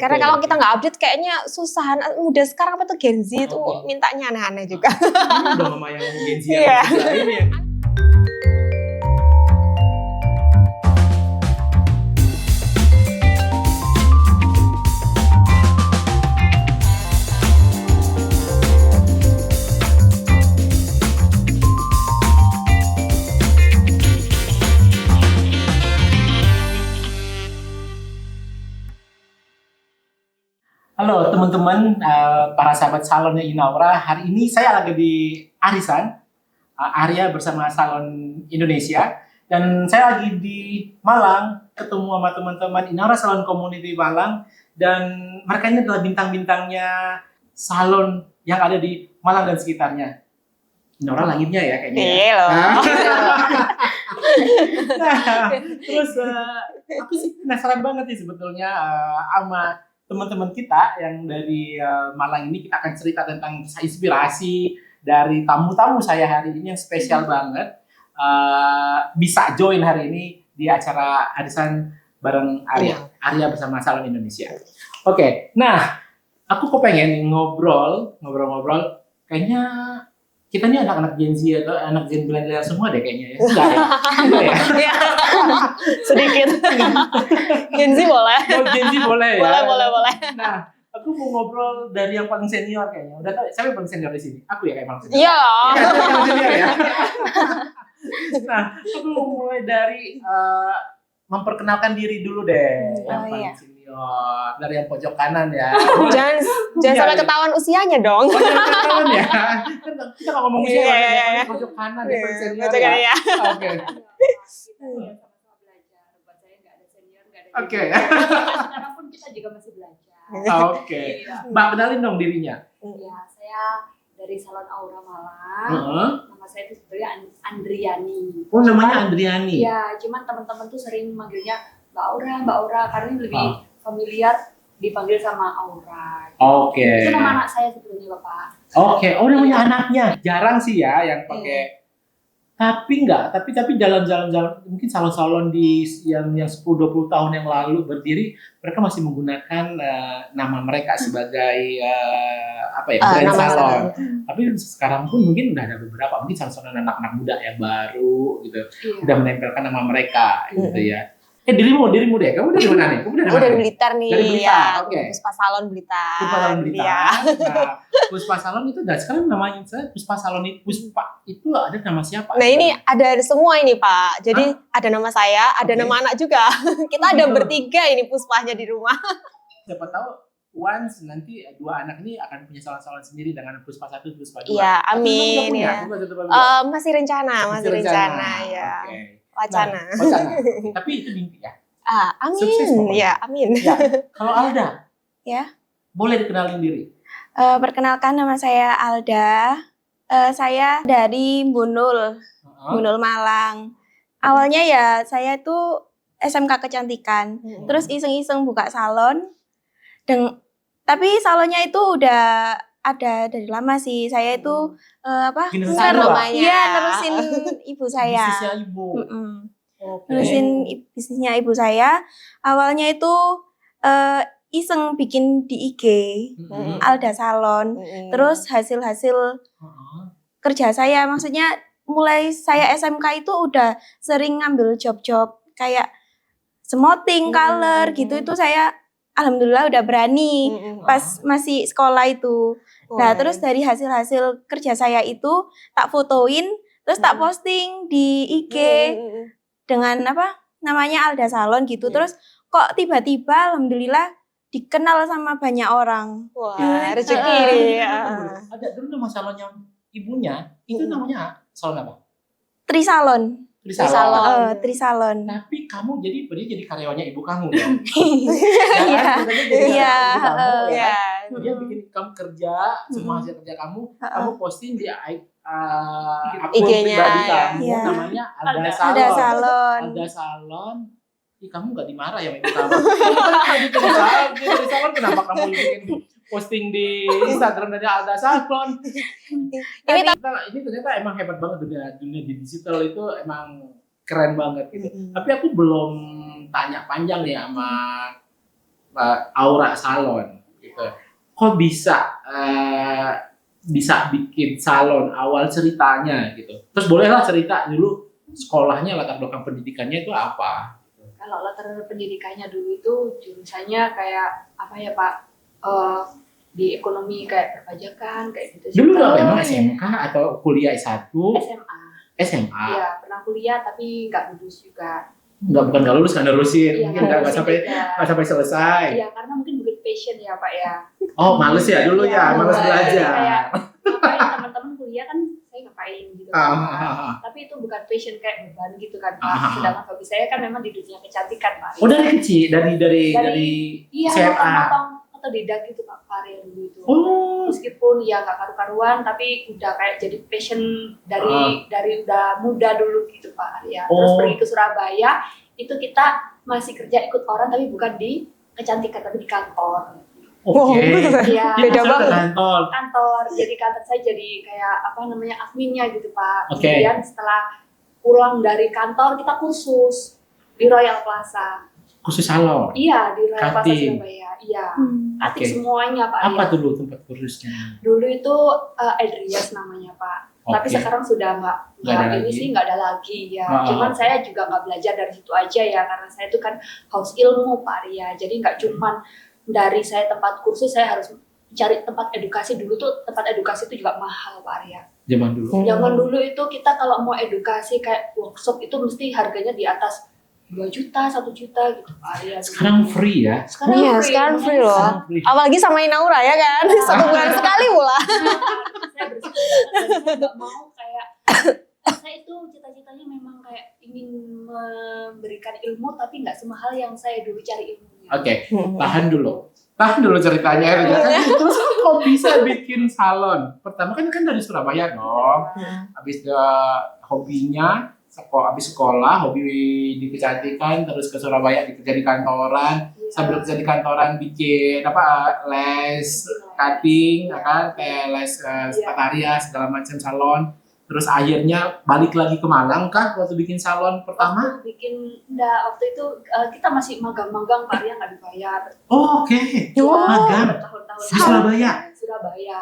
Karena kalau kita nggak update kayaknya susah. Muda sekarang apa tuh Gen Z itu mintanya aneh-aneh juga. Ini udah mama yang Gen Z Iya. ini ya. Halo teman-teman, para sahabat salonnya Inaura. Hari ini saya lagi di arisan, Arya bersama Salon Indonesia. Dan saya lagi di Malang, ketemu sama teman-teman Inaura Salon Community Malang. Dan mereka ini adalah bintang-bintangnya salon yang ada di Malang dan sekitarnya. Inaura langitnya ya kayaknya. Iya loh. Nah, terus aku sih penasaran banget nih sebetulnya sama teman-teman kita yang dari Malang ini. Kita akan cerita tentang kisah inspirasi dari tamu-tamu saya hari ini yang spesial banget. Bisa join hari ini di acara arisan bareng Arya bersama Salon Indonesia. Oke, nah aku kok pengen ngobrol. Kayaknya kita ini anak-anak Gen Z atau anak Gen milenial semua deh kayaknya ya. Enggak ya? Enggak ya? Iya. Sedikit. Gen Z boleh. Oh, Gen Z boleh ya? Boleh. Nah, aku mau ngobrol dari yang paling senior kayaknya. Udah tau siapa yang paling senior di sini? Aku ya kayak paling senior. Iya. Iya, aku yang paling senior ya. Nah, aku mau mulai dari memperkenalkan diri dulu deh. Yang paling senior. Dari yang pojok kanan ya. Jangan sampai ketahuan usianya dong. Oh, jangan ketahuan ya. Kan kita nggak ngomong usia Iya. pojok kanan ya, paling senior Pojok kanan ya. Oke. Sama-sama belajar. Buat saya nggak ada senior, nggak ada Oke. sekarang pun kita juga masih belajar. Oke. Iya. Mbak, kenalin dong dirinya. Ya, saya dari Salon Aura Malang. Heeh. Nama saya itu sebenarnya Andriani. Oh, namanya Andriani. Iya, cuman teman-teman tuh sering manggilnya Mbak Aura karena ini lebih familiar dipanggil sama Aura. Oke. Itu nama anak saya sebetulnya, Bapak. Oke, oh namanya anaknya. Jarang sih ya yang pakai. Tapi jalan-jalan mungkin salon-salon di yang 10-20 tahun yang lalu berdiri, mereka masih menggunakan nama mereka sebagai brand salon. Tapi sekarang pun mungkin udah ada beberapa, mungkin salon-salon anak-anak muda yang baru gitu, udah menempelkan nama mereka gitu ya. Dirimu deh, kamu dari mana nih? Aku dari Blitar nih. Dari Blitar, oke. Puspa Salon Blitar. Puspa Salon Blitar. Iya. Nah, Puspa Salon itu sekarang namanya Puspa Salon itu Puspa itu ada nama siapa? Nah ini ada semua ini Pak. Jadi ada nama saya, ada nama anak juga. Kita ada bertiga ini Puspanya di rumah. Siapa tahu once nanti dua anak ini akan punya salon-salon sendiri dengan Puspa 1, Puspa 2. Iya, amin ya. Masih rencana ya. Okay. Wacana. Tapi itu mimpi ya. Amin. Sukses pokoknya. Ya, amin. Ya. Kalau Alda, ya. Boleh dikenalin diri. Perkenalkan nama saya Alda. Saya dari Bunul Malang. Awalnya ya saya itu SMK Kecantikan. Terus iseng-iseng buka salon. Tapi salonnya itu udah ada dari lama sih. Saya itu nerusin ibu saya. Bisnisnya ibu. Nerusin bisnisnya ibu saya. Awalnya itu iseng bikin di IG Alda Salon. Terus hasil kerja saya, maksudnya mulai saya SMK itu udah sering ngambil job-job kayak smoothing, color gitu. Itu saya alhamdulillah udah berani pas masih sekolah itu. Nah, terus dari hasil-hasil kerja saya itu tak fotoin, terus tak posting di IG dengan namanya Alda Salon gitu. Terus kok tiba-tiba alhamdulillah dikenal sama banyak orang. Wah, rezeki ya. Ada dulu nama salonnya ibunya, itu namanya salon apa? Trisalon. Trisalon. Tapi kamu jadi karyawannya ibu kamu ya? Iya. Dia bikin kamu kerja, semua hasil kerja kamu posting di akun pribadi kamu, namanya Alda Salon. Kamu nggak dimarah ya ibu kamu? Dari salon kenapa kamu bikin posting di Instagram dari Alda Salon? Ini ternyata emang hebat banget dunia digital itu emang keren banget gitu. Tapi aku belum tanya panjang nih sama Aura Salon gitu. Kok bisa bikin salon, awal ceritanya gitu. Terus bolehlah cerita dulu sekolahnya, latar belakang pendidikannya itu apa? Kalau latar pendidikannya dulu itu jurusannya kayak apa ya Pak? Di ekonomi kayak perpajakan kayak gitu. Dulu Pak. apa emang SMK atau kuliah S1? SMA. SMA. Iya, pernah kuliah tapi nggak lulus juga. Bukan nggak lulus, nggak nerusin. Iya, Mungkin nggak sampai selesai. Iya, karena mungkin bukan passion ya Pak ya. Oh, males ya dulu ya, males belajar. Kayak ngapain teman-teman kuliah kan saya ngapain gitu. Tapi itu bukan passion kayak beban gitu kan Pak. Sedangkan hobi saya kan memang di dunia kecantikan Pak. Oh, dari kecil, dari iya, SMA. motong-motong otodidak gitu Pak Arya dulu itu. Oh. Meskipun ya nggak karu-karuan tapi udah kayak jadi passion dari udah muda dulu gitu Pak Arya. Terus pergi ke Surabaya itu kita masih kerja ikut orang tapi bukan di kecantikan tapi di kantor. Oke. Iya. Beda banget. Kantor. Jadi kantor saya jadi kayak apa namanya adminnya gitu Pak. Oke. Kemudian setelah pulang dari kantor kita kursus di Royal Plaza. Khusus salon. Iya di Royal Plaza Cutting. Surabaya. Iya. Oke. Cutting semuanya Pak. Apa Arya. dulu tempat kursusnya? Dulu itu Edrias namanya Pak. Tapi Oke. sekarang sudah nggak ada ini lagi. sih nggak ada lagi ya. Ah. Cuman saya juga nggak belajar dari situ aja ya karena saya itu kan haus ilmu Pak Arya. Jadi nggak cuman dari saya tempat kursus, saya harus cari tempat edukasi. Dulu tuh tempat edukasi itu juga mahal Pak Arya. Zaman dulu. Zaman dulu itu kita kalau mau edukasi kayak workshop itu mesti harganya di atas 2 juta, 1 juta gitu Pak Arya. Sekarang free ya. Iya, sekarang free loh. Sekarang free. Apalagi sama Inaura ya kan, 1 bulan sekali pula. Saya bersyukur banget, saya nggak mau kayak saya itu cita-citanya memang kayak ingin memberikan ilmu tapi nggak semahal yang saya dulu cari ilmunya. Oke, tahan dulu ceritanya. Terus kok bisa bikin salon? Pertama kan dari Surabaya dong. Habis hobinya, habis sekolah, hobi di kecantikan, terus ke Surabaya kerja di kantoran. Sambil kerja di kantoran bikin les cutting, kan, kayak les tata segala macam salon. Terus akhirnya balik lagi ke Malang kah waktu bikin salon pertama? Waktu itu kita masih magang-magang Pak Arya nggak dibayar. Oh, oke. Magang Bertahun-tahun di Surabaya. Surabaya.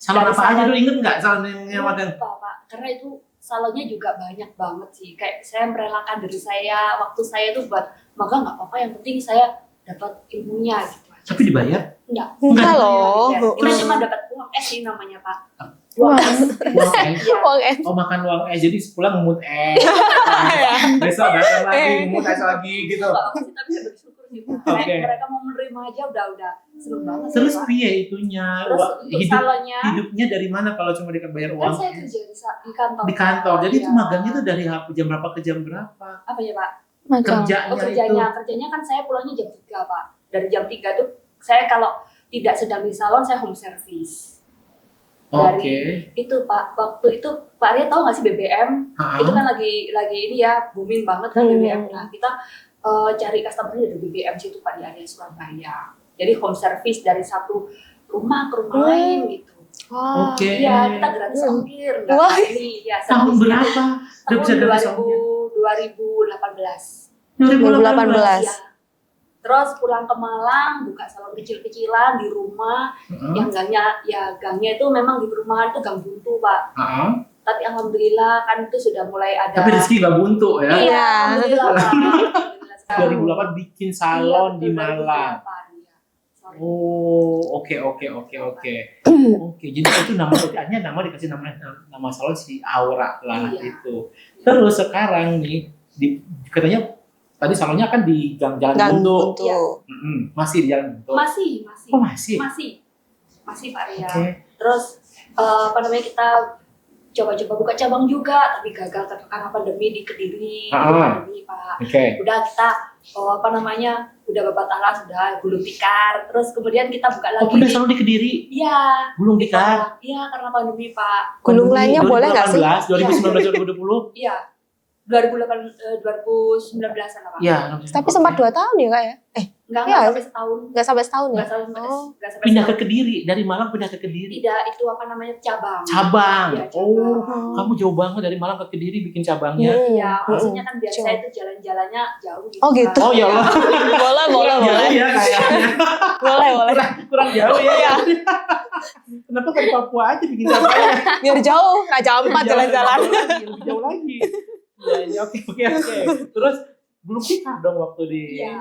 Salon Dari apa aja salon- dulu, inget nggak salon yang magang? Lupa, Pak. Karena itu salonnya juga banyak banget sih. Kayak saya merelakan diri saya, waktu saya itu buat magang nggak apa-apa. Yang penting saya dapat ilmunya gitu aja. Tapi dibayar? Enggak. Enggak loh. Kita cuma dapat uang sih namanya Pak. Wah. Uang es. Iya. Uang es. Oh, makan uang es, jadi pulang ngemut es. Besok datang lagi, ngemut es lagi gitu. Nggak apa sih, tapi saya bersyukur sih Pak. Oke. Kayak mereka mau menerima aja udah seneng banget sih, Terus Pak. piye itunya? Terus untuk salonnya Hidupnya dari mana kalau cuma dibayar kan uang saya es? kerja di kantor. Di kantor. Jadi itu Iya. magangnya tuh dari jam berapa ke jam berapa? Apa ya Pak? Magang. Kerjanya kan saya pulangnya jam 3 Pak. Dari jam 3 tuh saya kalau tidak sedang di salon saya home service. Oke. Itu Pak, waktu itu Pak Arya tahu nggak sih BBM? Itu kan lagi ini ya booming banget kan BBM. Nah kita cari customer dari BBM situ Pak di area Surabaya. Jadi home service dari satu rumah ke rumah lain gitu. Oke. Iya kita gratis ongkir. Wah. Ya, Tahun berapa? Udah Tahun bisa gratis ongkir? 2018. 2018. Ya. Terus pulang ke Malang, buka salon kecil-kecilan di rumah. Yang gangnya itu memang di perumahan itu gang buntu Pak. Tapi alhamdulillah kan itu sudah mulai ada. Tapi rezeki nggak buntu ya? Iya, alhamdulillah Pak. Alhamdulillah sekali. 2008 bikin salon Iya, di betul, Malang. 2008, iya. Sorry. Oh, oke. Oke, jadi itu nama dikasih nama salon si Aura lah Iya. itu. Terus sekarang nih katanya tadi salonnya kan di Jalan Gang Buntu. Buntu. Masih di Jalan Buntu. Masih. Oh, masih. Masih Pak Ria. Oke. Terus kita coba-coba buka cabang juga, tapi gagal karena pandemi di Kediri, pandemi Pak. Oke. Udah kita udah babat alas, udah gulung tikar. Terus kemudian kita buka Oh, lagi. udah salon di Kediri. Iya. Gulung tikar. Iya, karena pandemi Pak. Gulung lainnya boleh nggak sih? 2019 2020. Iya. 2019-an lah Pak. Iya. Tapi sempat 2 tahun ya Kak ya? Enggak Iya. sampai setahun. Nggak sampai setahun ya? Enggak sampai Oh. enggak sampai Pindah ke setahun. Kediri, dari Malang pindah ke Kediri. Tidak, itu apa namanya cabang. Cabang. Iya, Oh, cabang. kamu jauh banget dari Malang ke Kediri bikin cabangnya. Iya, maksudnya kan biar Jauh. saya itu jalan-jalannya jauh gitu. Oh, gitu. Oh ya Allah. boleh, boleh, Kurang boleh. jauh ya kayaknya. Boleh, boleh. Kurang jauh ya. Iya. Kenapa kan Papua aja bikin cabangnya? Biar jauh, Raja Ampat jalan-jalan. Lebih jauh lagi. Ya, oke. Terus belum nikah dong waktu di Iya.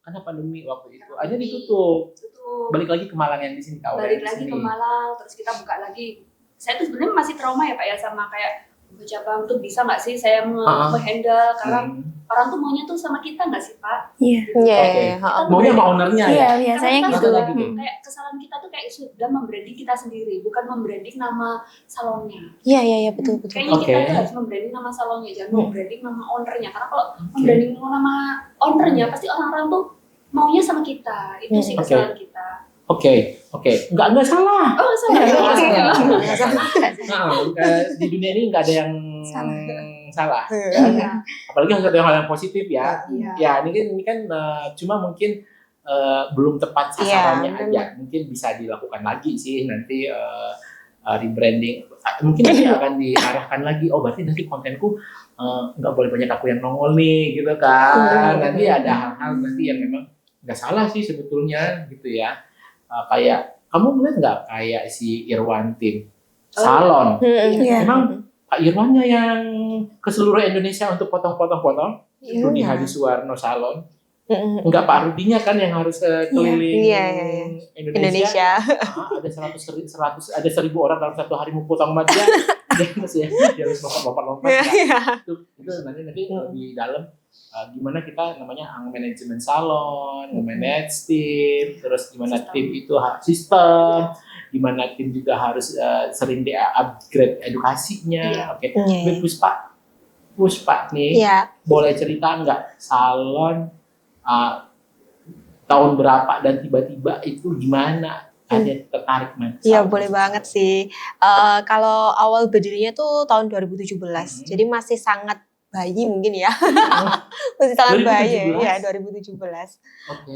karena pandemi waktu itu aja ditutup. Tutup. Balik lagi ke Malang yang di sini kau. Balik lagi ke Malang, terus kita buka lagi. Saya tuh sebenarnya masih trauma ya Pak ya sama kayak buka cabang tuh bisa nggak sih saya menghandle karena orang tuh maunya tuh sama kita nggak sih Pak? Iya. Iya, Oke. heeh. Maunya sama ownernya ya. Iya, biasanya Karena gitu. Lagi gitu. Kayak kesalahan kita tuh kayak sudah membranding kita sendiri, bukan membranding nama salonnya. Iya, iya, betul, betul. Kayaknya kita Oke. tuh harus membranding nama salonnya, jangan membranding nama ownernya. Karena kalau membranding nama ownernya, pasti orang-orang tuh maunya sama kita. Itu sih Oke. kesalahan kita. Oke. Enggak salah. Oh, salah. Nggak salah. Di dunia ini nggak ada yang salah. Iya. Apalagi harus ada hal yang positif ya. Iya. Ya ini kan cuma mungkin belum tepat sasarannya Iya, aja. Mungkin bisa dilakukan lagi sih nanti rebranding. Mungkin nanti akan diarahkan lagi. Oh berarti nanti kontenku nggak boleh banyak aku yang nongol nih gitu kan. Nanti ada hal-hal nanti yang memang nggak salah sih sebetulnya gitu ya. Kayak kamu ngeliat nggak kayak si Irwantin salon. Iya. Emang Pak Irwannya yang ke seluruh Indonesia untuk potong-potong-potong. Iya. Rudi Hadi Suwarno salon. Enggak Pak Rudinya kan yang harus keliling Iya. Indonesia. Ada 100 ada 1.000 orang dalam satu hari mau potong sama dia. Dia harus lompat-lompat. Ya. Itu nanti di dalam gimana kita namanya manajemen salon, manage tim, terus gimana tim itu sistem, gimana tim juga harus sering di-upgrade edukasinya. Iya. Oke. Iya. Puspa nih, Iya. boleh cerita nggak salon tahun berapa dan tiba-tiba itu gimana? Ada tertarik man? Iya, salon? boleh banget sih. Kalau awal berdirinya tuh tahun 2017. Jadi masih sangat bayi mungkin ya. Masih sangat bayi 2017? ya, 2017. Oke.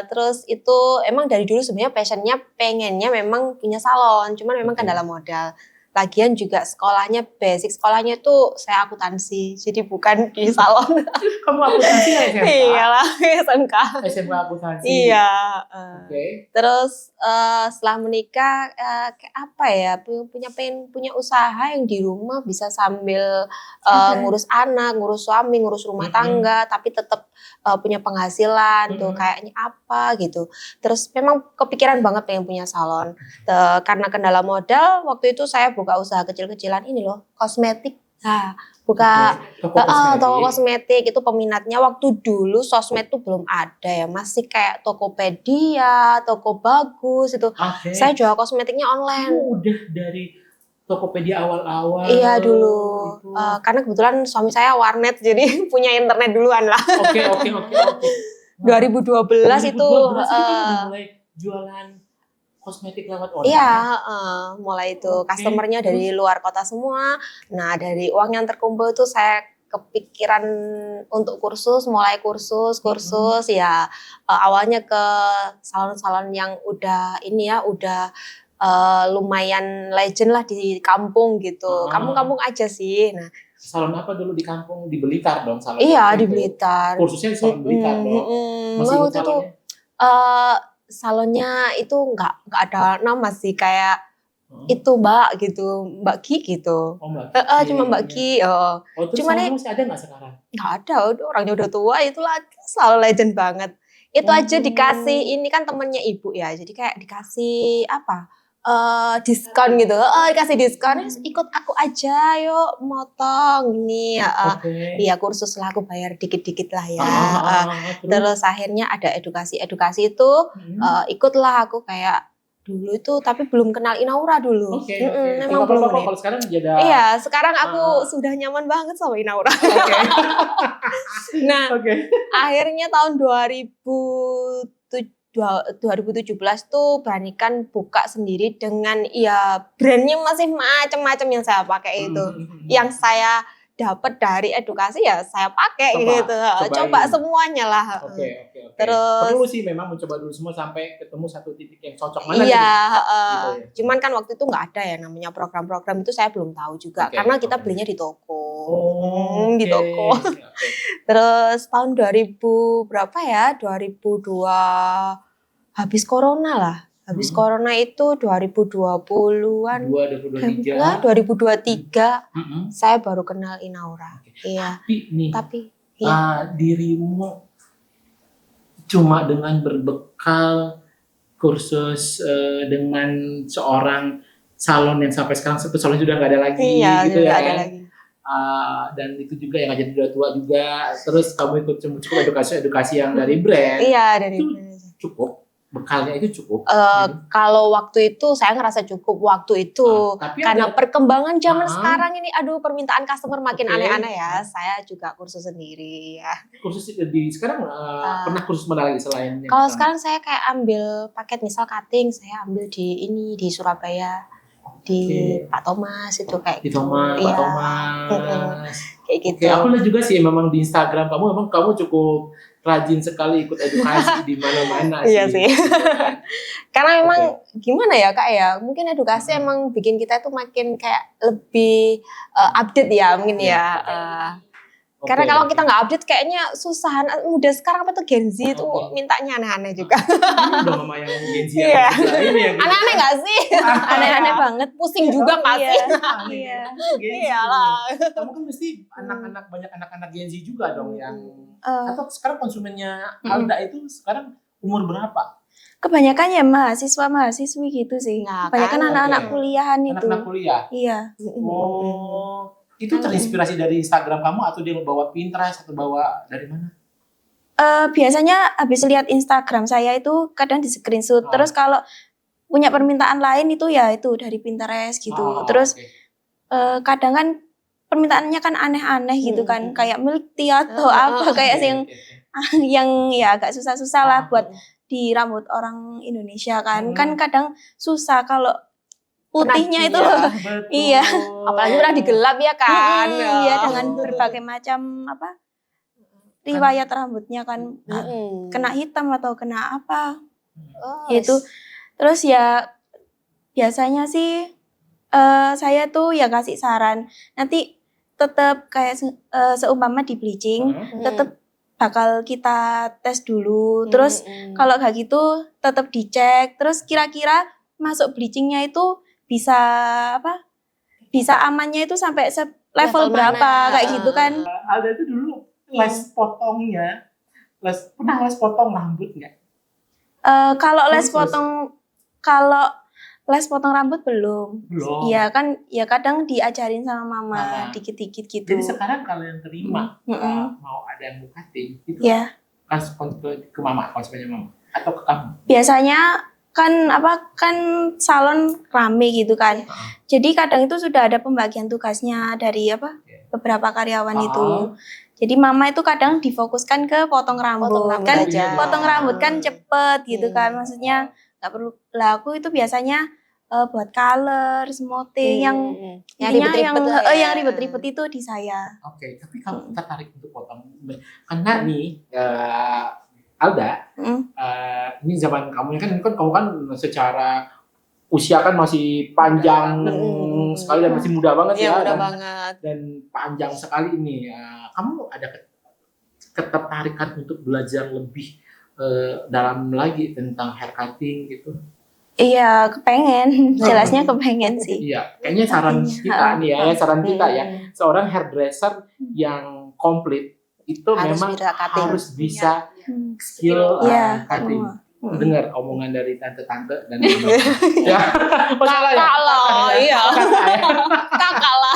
Terus itu emang dari dulu sebenarnya passionnya pengennya memang punya salon, cuman memang Oke. kendala modal. Lagian juga sekolahnya basic sekolahnya tuh saya akuntansi, jadi bukan di salon. Kamu akuntansi nggak SMK? Iyalah, SMK. SMK akuntansi. Iya. Oke. Terus setelah menikah kayak apa ya, punya usaha yang di rumah bisa sambil ngurus anak, ngurus suami, ngurus rumah tangga, tapi tetap punya penghasilan tuh kayaknya apa gitu. Terus memang kepikiran banget pengen punya salon. Karena kendala modal, waktu itu saya buka usaha kecil-kecilan ini loh, kosmetik. Nah, buka toko kosmetik itu peminatnya waktu dulu sosmed tuh belum ada ya, masih kayak Tokopedia, Toko Bagus itu. Oke. Saya jual kosmetiknya Kamu online. udah dari Tokopedia awal-awal. Iya dulu, Itu. karena kebetulan suami saya warnet jadi punya internet duluan lah. Oke. 2012 itu, udah mulai jualan kosmetik lewat online. iya, mulai itu Oke. customernya dari luar kota semua. Nah dari uang yang terkumpul itu saya kepikiran untuk mulai kursus ya. Awalnya ke salon-salon yang udah lumayan legend lah di kampung gitu. Kampung-kampung aja sih. Nah, Salon apa dulu di kampung? Di Blitar dong salon. iya di itu. Blitar. Kursusnya di salon Blitar dong. Masih ingat Waktu itu salonnya? salonnya itu nggak ada nama sih, kayak itu Mbak gitu, Mbak Ki gitu. Oh, Mbak. Cuma Mbak Ki. Oh, terus Cuman salonnya masih ada nggak sekarang? Nggak ada, orangnya udah tua, itulah selalu legend banget. Itu aja dikasih, ini kan temennya ibu ya, jadi kayak dikasih diskon gitu. Dikasih diskon, ikut aku aja yuk motong ini. Oke. Iya kursus lah, aku bayar dikit-dikit lah ya. Terus? Terus akhirnya ada edukasi itu, ikutlah aku kayak dulu itu, tapi belum kenal Inaura dulu. Oke. Memang Kalau belum. kalau sekarang jadi. Iya, sekarang aku sudah nyaman banget sama Inaura. Oke. Nah, Oke. akhirnya tahun 2017 tuh beranikan buka sendiri dengan ya brandnya masih macam-macam yang saya pakai itu. Yang saya dapat dari edukasi ya saya pakai Coba, gitu. cobain. Coba semuanya lah. Oke. Terus perlu sih memang mencoba dulu semua sampai ketemu satu titik yang cocok mana iya, gitu ya. cuman kan waktu itu nggak ada ya namanya program-program itu, saya belum tahu juga Oke, karena kita oke. belinya di toko. Di Oke. toko. Terus tahun 2000 berapa ya? 2002 habis corona lah. Habis corona itu 2020-an. 2023. Enggak, 2023 Mm-mm. saya baru kenal Inaura. Oke. Iya. Tapi nih, Tapi iya. dirimu cuma dengan berbekal kursus dengan seorang salon yang sampai sekarang satu salon sudah nggak ada lagi, Iya, gitu ya nggak ada kan? lagi. Dan itu juga yang ngajarin udah tua juga. Terus kamu ikut cukup edukasi yang dari brand. Iya, dari Itu cukup. Bekalnya itu cukup. kalau waktu itu saya ngerasa cukup waktu itu. Tapi Karena ada- perkembangan zaman Ah. sekarang ini, aduh permintaan customer makin Oke. aneh-aneh ya. Saya juga kursus sendiri ya. kursus di sekarang pernah kursus mana lagi selain yang Kalau pertama? sekarang saya kayak ambil paket misal cutting, saya ambil di Surabaya, di Oke. Pak Thomas itu kayak Di Thomas, gitu. Pak Iya, Thomas. kayak Oke, gitu. aku lihat juga sih memang di Instagram kamu cukup rajin sekali ikut edukasi di mana-mana sih. Iya sih. Karena memang gimana ya Kak ya, mungkin edukasi emang bikin kita tuh makin kayak lebih update ya mungkin Iya. ya. Karena kalau kita nggak update kayaknya susah. Muda sekarang apa tuh Gen Z itu Oke. mintanya aneh-aneh juga. udah mama yang Gen Z Iya. ini ya. Aneh-aneh nggak sih? Aneh-aneh banget. Pusing juga nggak Iya. sih? Iya. Iyalah. Kamu kan mesti banyak anak-anak Gen Z juga dong yang Eh, atau sekarang konsumennya Alda itu sekarang umur berapa? kebanyakan ya mahasiswa-mahasiswi gitu sih. Nah, Kebanyakan kan, anak-anak oke. kuliahan itu. Anak-anak kuliah. Iya. Oh, itu terinspirasi dari Instagram kamu atau dia bawa Pinterest atau bawa dari mana? Biasanya habis lihat Instagram saya itu kadang di screenshot. Oh. Terus kalau punya permintaan lain itu ya itu dari Pinterest gitu. Oh, Terus oke. kadang kan permintaannya kan aneh-aneh gitu kan, kayak milk tea atau apa kayak Oke, yang oke. yang ya agak susah-susah lah buat Oh. di rambut orang Indonesia kan. Hmm. Kan kadang susah kalau putihnya itu Iya. loh. Betul. Iya. Apalagi udah digelap ya kan. Iya, dengan Oh. berbagai macam apa riwayat rambutnya kan kena hitam atau kena apa. Oh, Itu terus ya biasanya sih saya tuh ya kasih saran nanti tetap kayak seumpama di bleaching tetap bakal kita tes dulu terus kalau gak gitu tetap dicek terus kira-kira masuk bleachingnya itu bisa apa bisa amannya itu sampai level Level berapa mana? kayak gitu kan. Alda itu dulu les potongnya, pernah les potong rambut nggak? Kalau les Khusus. kalau les potong rambut belum. Belum. Iya kan, ya kadang diajarin sama mama Mama. dikit-dikit gitu. Jadi sekarang kalian terima mau ada yang mau cutting itu Ya, langsung ke mama, konsumennya mama atau ke kamu? biasanya kan salon rame gitu kan. Jadi kadang itu sudah ada pembagian tugasnya dari beberapa karyawan itu. Jadi mama itu kadang difokuskan ke potong rambut. Potong rambut Kan aja. potong rambut kan cepet gitu kan. Maksudnya nggak perlu. Lah aku itu biasanya buat color, smoothing yang intinya yang ribet-ribet itu di saya. Oke, tapi kamu tertarik untuk potong karena nih Alda, ini zaman kamu kan kamu kan secara usia kan masih panjang sekali dan masih muda banget Iya, ya, mudah banget. dan panjang sekali ini. Kamu ada ketertarikan untuk belajar lebih dalam lagi tentang hair cutting gitu? Iya, kepengen. Jelasnya kepengen sih. Iya, kayaknya saran kita nih ya, saran kita ya, seorang hairdresser yang komplit itu memang harus bisa skill cutting. Dengar omongan dari tante-tante dan ya, Kakak lah, iya. Kakak lah.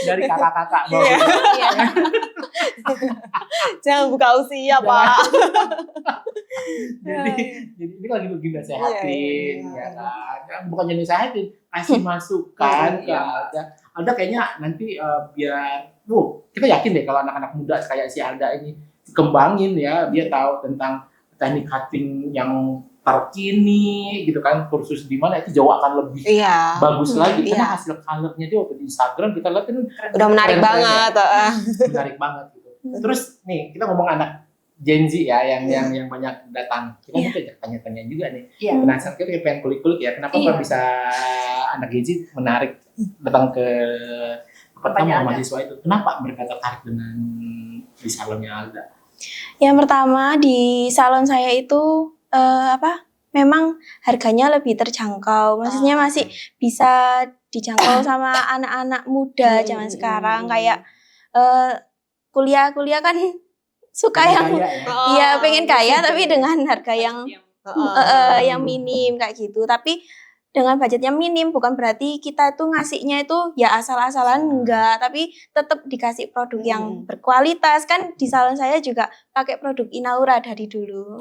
dari kakak-kakak bawah. Iya. Jangan buka usia, Pak. jadi ini lagi begini sehatin Iya. ya kan, bukan jadi sehatin, kasih masukan ke Alda. Alda kayaknya nanti biar kita yakin deh kalau anak-anak muda kayak si Alda ini kembangin ya, dia tahu tentang teknik cutting yang terkini gitu kan, kursus di mana itu jauh akan lebih Iya. bagus lagi karena Iya. hasil colornya dia waktu di Instagram kita lihat kan Udah menarik keren-keren banget. menarik banget gitu. Terus nih kita ngomong anak Gen Z ya yang banyak datang. Kita Iya. mungkin tanya-tanya juga nih. Iya. Penasaran kita pengen kulik-kulik ya. Kenapa Iya. kok bisa anak Gen Z menarik datang ke pertama Anda. mahasiswa itu? Kenapa mereka tertarik dengan di salonnya Alda? Yang pertama di salon saya itu memang harganya lebih terjangkau. Maksudnya masih bisa dijangkau sama anak-anak muda zaman sekarang. Kayak kuliah-kuliah kan suka yang Kaya ya? iya pengen kaya tapi dengan harga yang Yang yang minim kayak gitu. Tapi dengan budgetnya minim bukan berarti kita tuh ngasihnya itu ya asal-asalan enggak, tapi tetap dikasih produk yang berkualitas. Kan di salon saya juga pakai produk Inaura dari dulu.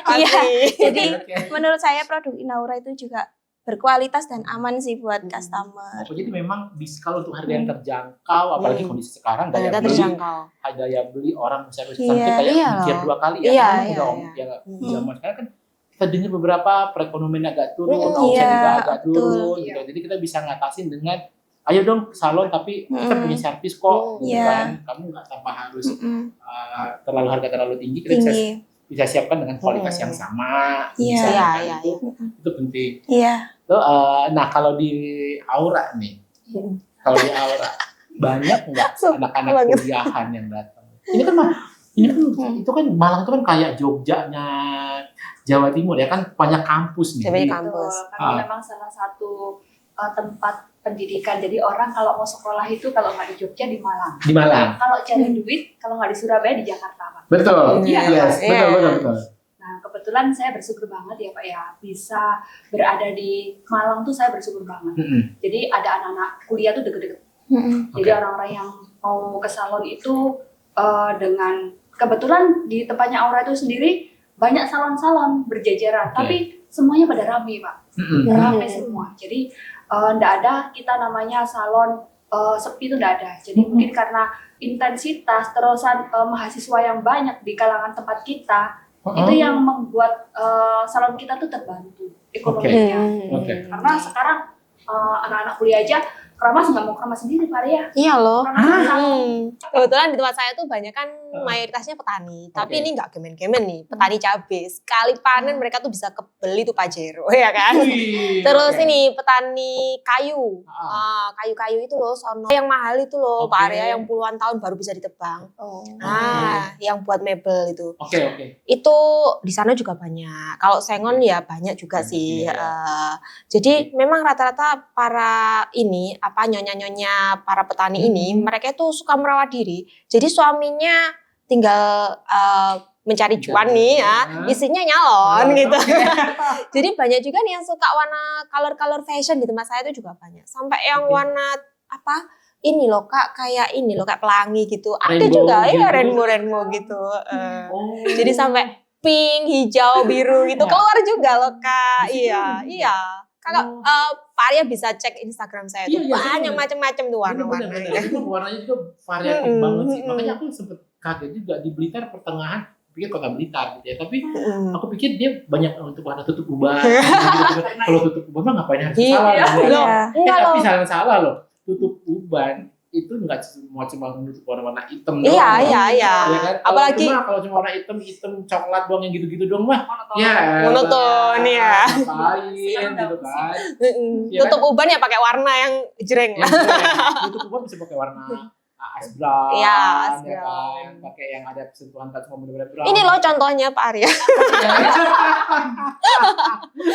Iya. Jadi menurut saya produk Inaura itu juga berkualitas dan aman sih buat customer. Oh, jadi memang kalau untuk harga yang terjangkau, apalagi kondisi sekarang daya Ternyata beli, terjangkau. daya beli orang misalnya Iya, kayak iya mikir loh. 2 kali ya. Iya, Karena iya, udah iya. ya zaman sekarang kan kita dengar beberapa perekonomian agak turun, Mm, omset iya, juga agak betul. turun gitu. Jadi kita bisa ngatasin dengan ayo dong ke salon tapi kita punya servis kok gitu Iya. kan. Kamu nggak tanpa harus harga terlalu tinggi, kita Tinggi. bisa siapkan dengan kualitas yang sama. Iya. Bisa, Iya, kan? iya, Itu penting. Iya. Nah kalau di Aura nih, kalau di Aura banyak nggak anak-anak banget. kuliahan yang datang? Ini kan itu kan Malang itu kan kayak Jogjanya Jawa Timur ya kan, banyak kampus nih. Banyak Jadi, kampus. Karena memang salah satu tempat pendidikan. Jadi orang kalau mau sekolah itu kalau nggak di Jogja di Malang. di Malang. Kalau cari duit kalau nggak di Surabaya di Jakarta, Pak. Betul. Iya, Yes, iya. betul. Nah, kebetulan saya bersyukur banget ya Pak ya, bisa berada di Malang tuh saya bersyukur banget. Mm-mm. Jadi ada anak-anak kuliah tuh deket-deket. Jadi Oke. orang-orang yang mau ke salon itu dengan kebetulan di tempatnya Aura itu sendiri banyak salon-salon berjajaran, Oke. tapi semuanya pada rame Pak, Mm-mm. rame semua. Jadi nggak ada kita namanya salon sepi itu nggak ada. Jadi mungkin karena intensitas terusan mahasiswa yang banyak di kalangan tempat kita, itu yang membuat salon kita tuh terbantu ekonominya. Oke. Karena sekarang anak-anak kuliah aja keramas nggak mau keramas sendiri Pak ya. Iya loh. Keramas di salon. Kebetulan di tempat saya tuh banyak kan mayoritasnya petani, tapi Oke. ini nggak gemen-gemen nih, petani cabai. Sekali panen mereka tuh bisa kebeli tuh Pajero, ya kan? Wih, Terus oke. ini petani kayu, Ah. kayu-kayu itu loh, sono yang mahal itu loh, Pak Oke. Arya, yang puluhan tahun baru bisa ditebang. Oke. Yang buat mebel itu. Oke. Itu di sana juga banyak. Kalau sengon ya banyak juga Banyak, sih. iya. Jadi memang rata-rata para ini nyonya-nyonya para petani ini mereka itu suka merawat diri. Jadi suaminya tinggal mencari cuan nih ya, istrinya nyalon gitu. Jadi banyak juga nih yang suka warna color fashion di tempat saya itu juga banyak. Sampai yang Oke. warna apa? Ini loh Kak, kayak ini loh kayak pelangi gitu. Ada Rainbow juga gitu. ya rainbow gitu. Oh. Jadi sampai pink, hijau, biru gitu keluar juga loh Kak. Iya. Kakak Pak Arya bisa cek Instagram saya tuh Iya, banyak bener. macam-macam tuh warna-warnanya. Bener. Itu warnanya juga variatif banget sih. Makanya aku sempet kaget juga di Blitar pertengahan, pikir kota Blitar gitu ya. Tapi aku pikir dia banyak untuk warna tutup uban. Gitu. Kalau tutup uban mah ngapain harus Iya. salah? Gitu. Loh, enggak loh. Tapi salah loh. Tutup uban itu nggak cuma menutup warna-warna hitam doang. Iya. Ya kan? Apalagi kalau cuma warna hitam coklat doang yang gitu-gitu doang mah. Ya. monoton ya. Ngapain gitu kan? Iya Tutup uban ya pakai warna yang jreng. Yang keren. Tutup uban bisa pakai warna ice brown, Iya, ice ya brown. kan? Pakai yang ada sentuhan touch bener-bener brown. Ini loh contohnya Pak Arya.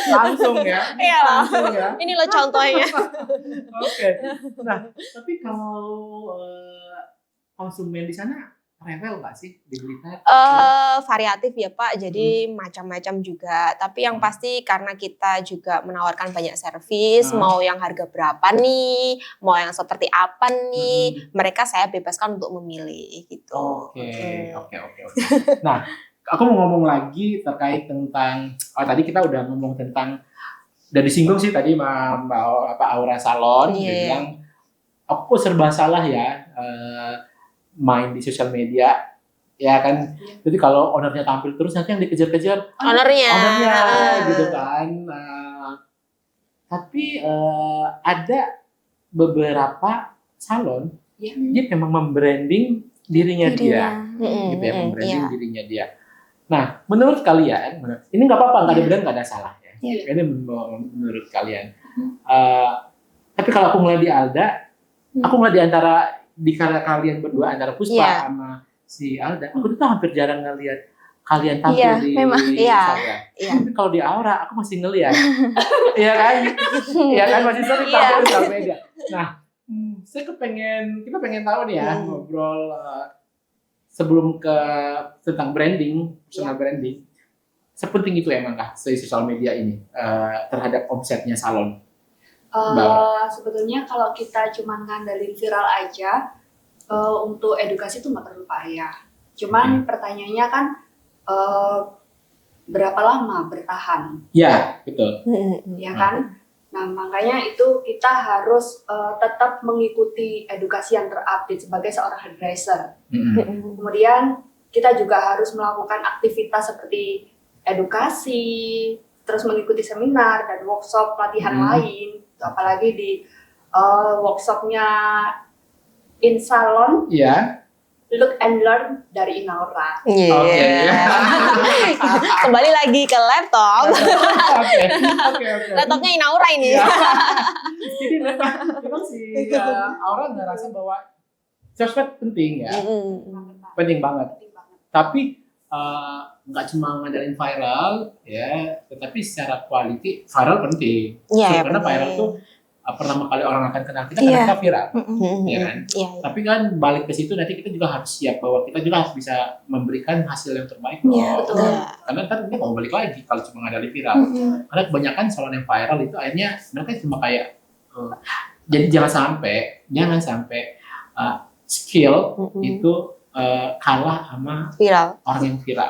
Langsung ya. Iya loh. Langsung ya. Ini loh contohnya. Oke. Nah, tapi kalau konsumen di sana rewel nggak sih di Blitar? Variatif ya Pak, jadi macam-macam juga. Tapi yang pasti karena kita juga menawarkan banyak servis, mau yang harga berapa nih, mau yang seperti apa nih, mereka saya bebaskan untuk memilih gitu. Oke. Nah, aku mau ngomong lagi terkait tentang tadi kita udah ngomong tentang udah disinggung sih tadi Mbak Aura Salon, dia Iya. bilang aku serba salah ya main di sosial media ya kan. Jadi kalau ownernya tampil terus nanti yang dikejar-kejar Ownernya. gitu kan. Tapi ada beberapa salon Iya. dia memang membranding dirinya dia, gitu ya, membranding Iya. dirinya dia. Nah, menurut kalian, ini nggak apa-apa, nggak ada brand, nggak ada salah ya. Iya. Ini menurut kalian. Tapi kalau aku ngeliat di Alda, aku ngeliat di kalian berdua antara Puspa Iya. sama si Alda, aku tuh hampir jarang ngeliat kalian tampil Iya, di memang. Iya. Instagram. Iya. Tapi kalau di Aura, aku masih ngeliat. Iya kan? Iya kan, masih sering Iya. tampil di sosial media. Nah, kita pengen tahu nih ya, ngobrol sebelum ke tentang branding, personal branding. Sepenting itu emang kah si sosial media ini terhadap omsetnya salon? Sebetulnya kalau kita cuma ngandalin viral aja, untuk edukasi itu nggak terlalu payah. Cuman pertanyaannya kan berapa lama bertahan, Ya, betul. ya kan? Nah makanya itu kita harus tetap mengikuti edukasi yang terupdate sebagai seorang hairdresser. Kemudian kita juga harus melakukan aktivitas seperti edukasi, terus mengikuti seminar dan workshop pelatihan lain. Apalagi di workshopnya In Salon, Iya. Look and Learn dari Inaura. Iya. Oke. Kembali lagi ke laptop. Oke. Laptopnya Inaura ini. Iya. Jadi memang si Aura ngerasa bahwa sosmed penting ya, penting banget. Tapi nggak cuma ngadain viral ya, tetapi secara quality viral penting. Iya, Karena penting. viral tuh pertama kali orang akan kenal kita Iya. karena kita viral, ya kan? Iya. Tapi kan balik ke situ nanti kita juga harus siap bahwa kita juga harus bisa memberikan hasil yang terbaik loh. Iya, betul. Karena kan dia mau balik lagi kalau cuma ngadain viral. Karena kebanyakan salon yang viral itu akhirnya mereka cuma kayak jadi jangan sampai skill itu kalah sama Viral. orang yang viral.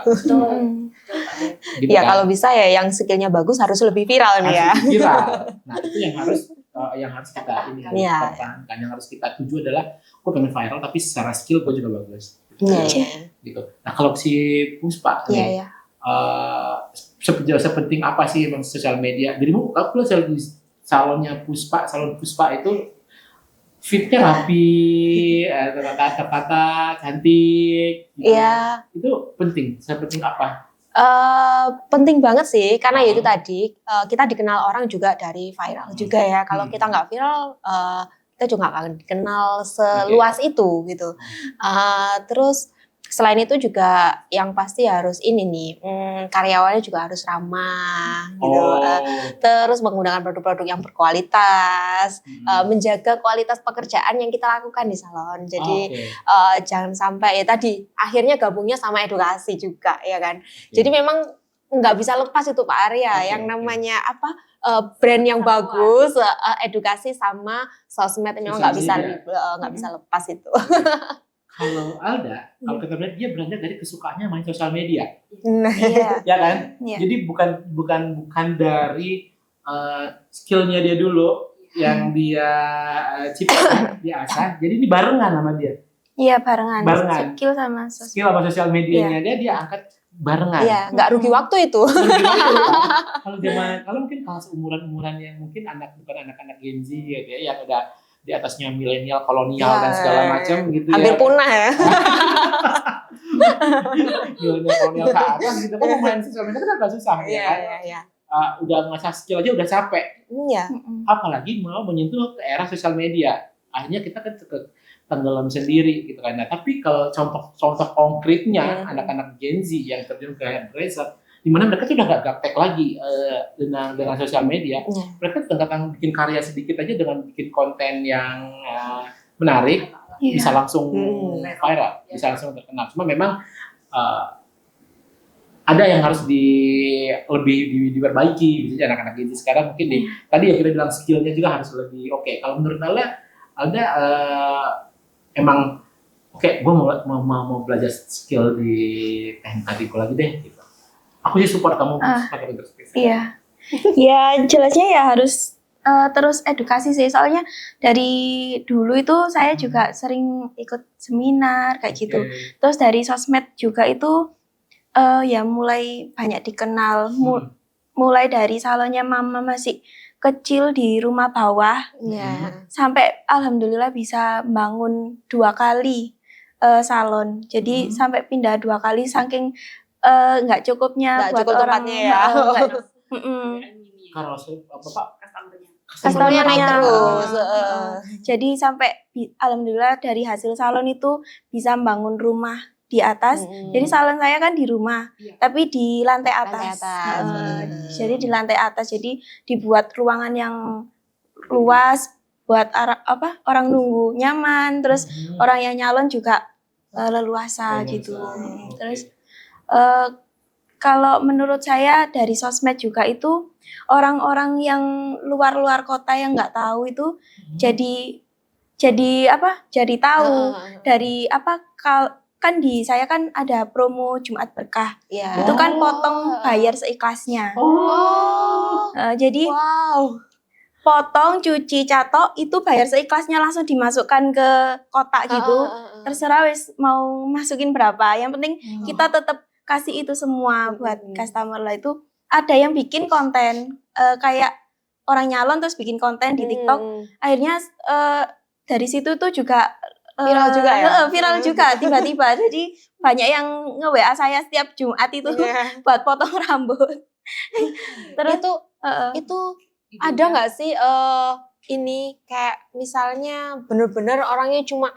Gitu Ya kan? kalau bisa ya yang skillnya bagus harus lebih viral nih ya. Harus lebih viral. Nah itu yang harus kita Iya. pertahankan, yang harus kita tuju adalah gue pengen viral tapi secara skill gue juga bagus. Iya. Gitu. Nah kalau si Puspa Iya, nih, iya. sepenting apa sih emang sosial media? Dirimu, aku lihat di salon Puspa itu fitnya rapi, kata-kata cantik, gitu. Iya. Itu penting. Sepenting apa? Penting banget sih karena ya itu tadi kita dikenal orang juga dari viral juga ya. Kalau kita nggak viral kita juga nggak akan dikenal seluas itu gitu. Terus selain itu juga yang pasti harus ini nih karyawannya juga harus ramah gitu. Terus menggunakan produk-produk yang berkualitas, menjaga kualitas pekerjaan yang kita lakukan di salon. Jadi jangan sampai ya tadi akhirnya gabungnya sama edukasi juga ya kan. Jadi memang nggak bisa lepas itu Pak Arya yang namanya brand yang bagus, edukasi sama sosmed memang nggak bisa lepas itu. Kalau Alda, kalau kita lihat dia beranjak dari kesukaannya main sosial media, Iya. ya kan? Iya. Jadi bukan dari skillnya dia dulu yang dia ciptakan, dia asah. Jadi ini barengan sama dia. Iya, barengan. Barengan. Skill sama sosial. Skill sama sosial medianya dia angkat barengan. Iya, nggak rugi waktu itu. Kalau mungkin kalau seumuran yang mungkin bukan anak-anak Gen Z gitu ya, yang udah di atasnya milenial, kolonial dan segala macam gitu Hampir ya. punah ya. Milenial kolonial ke atas gitu kan main sosial media kan agak susah ya kan. Iya. Udah ngasah skill aja udah capek. Iya. Apalagi mau menyentuh ke era sosial media. Akhirnya kita kan tenggelam sendiri gitu kan. Nah, tapi kalau contoh konkretnya anak-anak Gen Z yang terjun ke hairdresser, di mana mereka tuh udah gak gaptek lagi dengan sosial media. Mereka tentang bikin karya sedikit aja dengan bikin konten yang menarik, bisa langsung viral, bisa langsung terkenal. Cuma memang ada yang harus lebih diperbaiki. Misalnya anak-anak Gen Z sekarang mungkin tadi ya kita bilang skillnya juga harus lebih oke. Kalau menurut Alda emang gue mau belajar skill di teknik tadiku lagi deh gitu. Aku sih support kamu pakai untuk spesial. Iya. Ya jelasnya ya harus terus edukasi sih, soalnya dari dulu itu saya juga sering ikut seminar kayak gitu. Terus dari sosmed juga itu ya mulai banyak dikenal, mulai dari salonnya mama masih kecil di rumah bawah, sampai alhamdulillah bisa bangun 2 kali salon. Jadi sampai pindah 2 kali saking nggak cukupnya Nggak buat cukup orang tempatnya ya. Karena apa Pak? Customer-nya naik Customer-nya, terus. Jadi sampai alhamdulillah dari hasil salon itu bisa bangun rumah di atas. Jadi salon saya kan di rumah, tapi di lantai atas. Jadi di lantai atas. Jadi dibuat ruangan yang luas buat orang nunggu nyaman. Terus orang yang nyalon juga leluasa gitu. Terus kalau menurut saya dari sosmed juga itu orang-orang yang luar kota yang nggak tahu itu jadi tahu dari kan di saya kan ada promo Jumat Berkah. Itu kan potong bayar seikhlasnya. Jadi potong, cuci, catok itu bayar seikhlasnya, langsung dimasukkan ke kotak gitu. Terserah wis mau masukin berapa. Yang penting kita tetap kasih itu semua buat customer lah. Itu ada yang bikin konten kayak orang nyalon terus bikin konten di TikTok. Akhirnya dari situ tuh juga viral juga ya? Viral juga tiba-tiba. Jadi banyak yang nge-WA saya setiap Jumat itu buat potong rambut. Terus itu ada nggak sih ini kayak misalnya bener-bener orangnya cuma